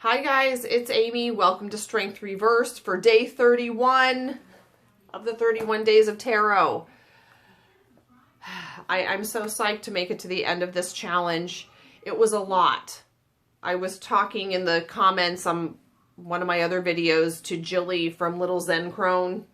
Hi guys, it's Amy. Welcome to Strength Reversed for day 31 of the 31 days of tarot. I'm so psyched to make it to the end of this challenge. It was a lot. I was talking in the comments on one of my other videos to Jilly from Little Zen Crone,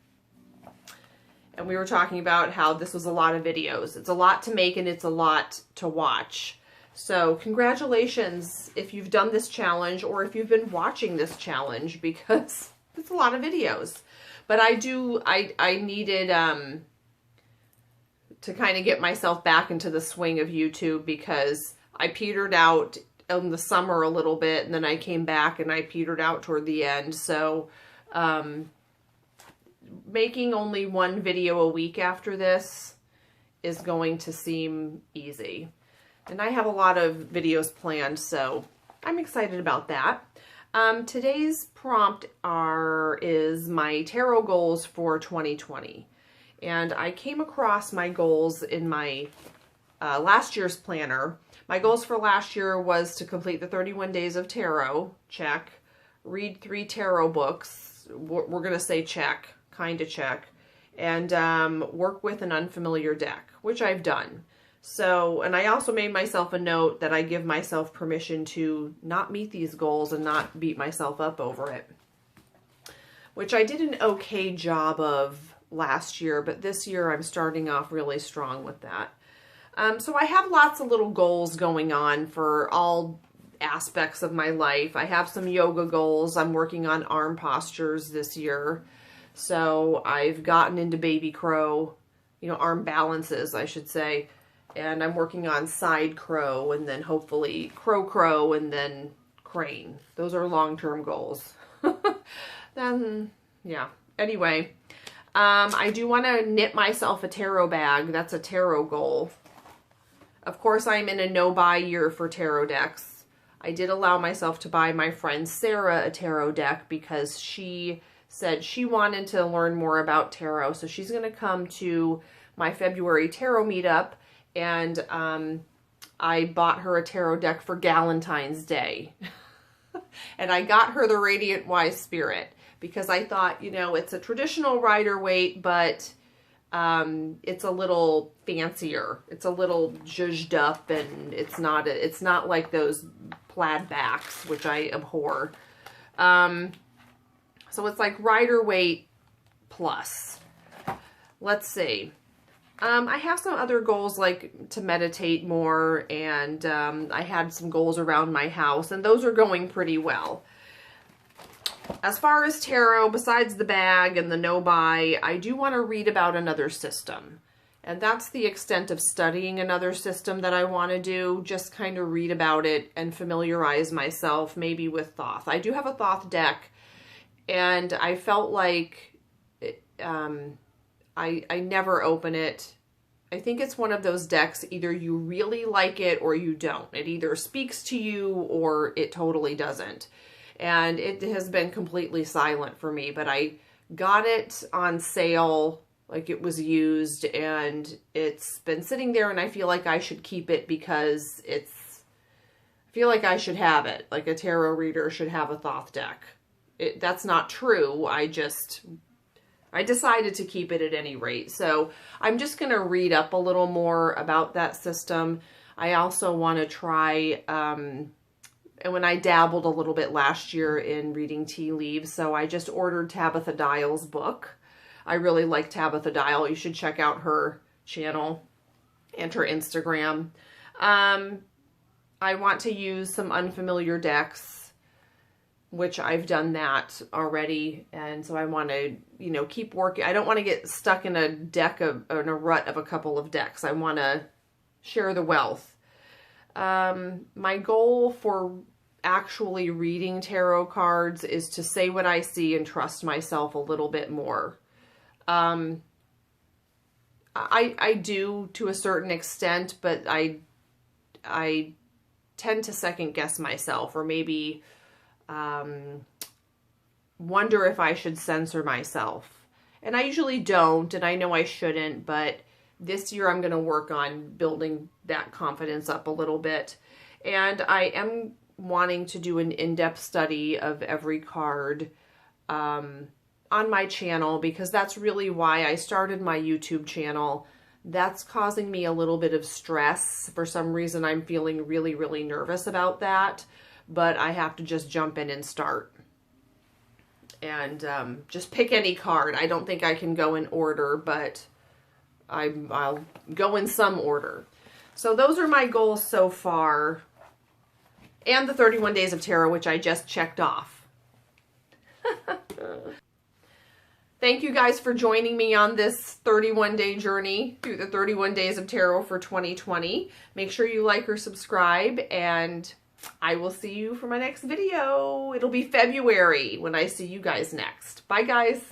and we were talking about how this was a lot of videos. It's a lot to make and it's a lot to watch. So congratulations if you've done this challenge or if you've been watching this challenge, because it's a lot of videos. But I needed to kind of get myself back into the swing of YouTube, because I petered out in the summer a little bit, and then I came back and I petered out toward the end. So making only one video a week after this is going to seem easy. And I have a lot of videos planned, so I'm excited about that. Today's prompt is my tarot goals for 2020. And I came across my goals in my last year's planner. My goals for last year was to complete the 31 days of tarot, check. Read 3 tarot books, we're going to say check, kind of check. And work with an unfamiliar deck, which I've done. So, and I also made myself a note that I give myself permission to not meet these goals and not beat myself up over it, which I did an okay job of last year, but this year I'm starting off really strong with that. So I have lots of little goals going on for all aspects of my life. I have some yoga goals. I'm working on arm postures this year. So I've gotten into baby crow, arm balances, I should say. And I'm working on side crow, and then hopefully crow, and then crane. Those are long-term goals. Then, yeah. Anyway, I do want to knit myself a tarot bag. That's a tarot goal. Of course, I'm in a no-buy year for tarot decks. I did allow myself to buy my friend Sarah a tarot deck because she said she wanted to learn more about tarot. So she's going to come to my February tarot meetup. And I bought her a tarot deck for Galentine's Day. And I got her the Radiant Wise Spirit because I thought, it's a traditional Rider-Waite, but it's a little fancier. It's a little zhuzhed up, and it's not like those plaid backs, which I abhor. So it's like Rider-Waite plus. Let's see. I have some other goals, like to meditate more, and I had some goals around my house, and those are going pretty well. As far as tarot, besides the bag and the no-buy, I do want to read about another system. And that's the extent of studying another system that I want to do, just kind of read about it and familiarize myself, maybe with Thoth. I do have a Thoth deck, and I felt like I never open it. I think it's one of those decks, either you really like it or you don't. It either speaks to you or it totally doesn't. And it has been completely silent for me, but I got it on sale, like it was used, and it's been sitting there, and I feel like I should keep it because I feel like I should have it. Like a tarot reader should have a Thoth deck. That's not true. I decided to keep it at any rate. So I'm just going to read up a little more about that system. I also want to try, and when I dabbled a little bit last year in reading tea leaves, so I just ordered Tabitha Dial's book. I really like Tabitha Dial. You should check out her channel and her Instagram. I want to use some unfamiliar decks, which I've done that already, and so I want to, keep working. I don't want to get stuck in a rut of a couple of decks. I want to share the wealth. My goal for actually reading tarot cards is to say what I see and trust myself a little bit more. I do to a certain extent, but I tend to second guess myself, or maybe wonder if I should censor myself. And I usually don't, and I know I shouldn't, but this year I'm going to work on building that confidence up a little bit. And I am wanting to do an in-depth study of every card on my channel, because that's really why I started my YouTube channel. That's causing me a little bit of stress. For some reason, I'm feeling really, really nervous about that, but I have to just jump in and start. And just pick any card. I don't think I can go in order, but I'll go in some order. So those are my goals so far. And the 31 Days of Tarot, which I just checked off. Thank you guys for joining me on this 31-day journey through the 31 Days of Tarot for 2020. Make sure you like or subscribe, and I will see you for my next video. It'll be February when I see you guys next. Bye, guys.